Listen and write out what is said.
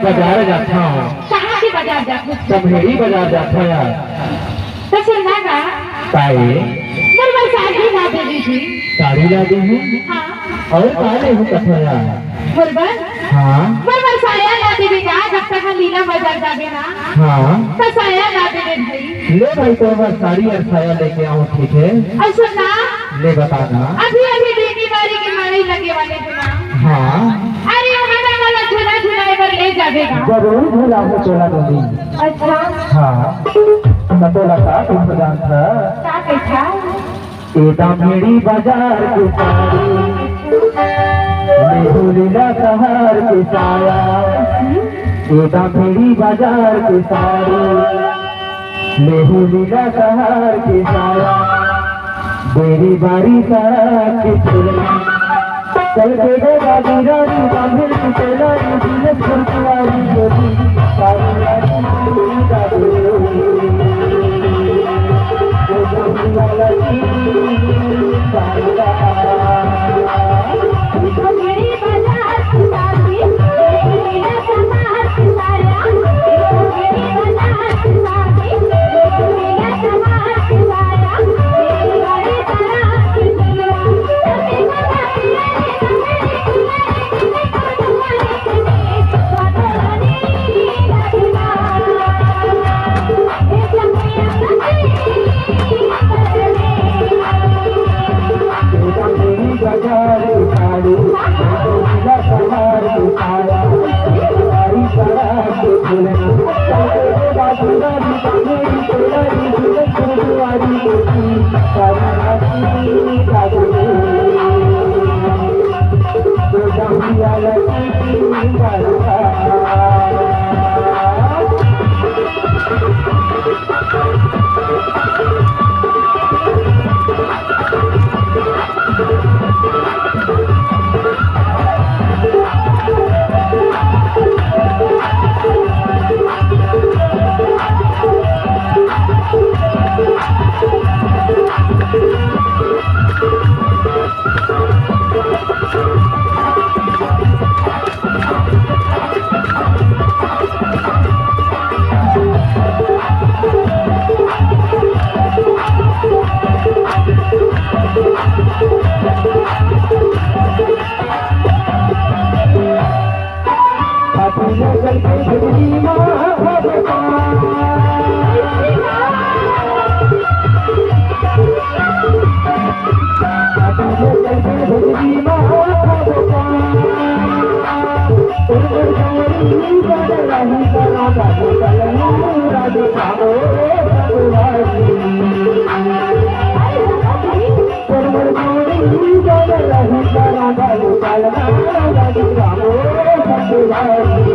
बाजार जाता हूँ। कहाँ की बाजार जाते? समहेरी बाजार जाता यार। तो सुनना का? ताई मेरे साड़ी ला देगी थी। साड़ी ला दी हूँ। हाँ। और काले हूँ कथा यार। बरबर? हाँ। बरबर साया ला देगी का? जब तक हम लीला बाजार जागे ना। हाँ। तो साया ला देगी भाई। ले भाई तो मैं साड़ी और साया लेके आऊँ ठीक है? और सुनना? ले बताना। अभी अभी बेटी बारी की मारी लगे वाले थे ना। हाँ। अरे हमारा वाला झूला झूलाए पर ले जाएगा। जरूर झूला हो चोला दूंगी। अच्छा। हाँ। कटोला का तुम बजान था। क्या कैसा? मेरी बाजार की साड़ी लीला सहार की साया मेरी बाजार की साड़ी लीला सहार की साया मेरी बारी सारा की चल के दे बाजी रानी बांधिल की तेलारी दिलक खुरकुआरी गोरी सारी रानी Thank you.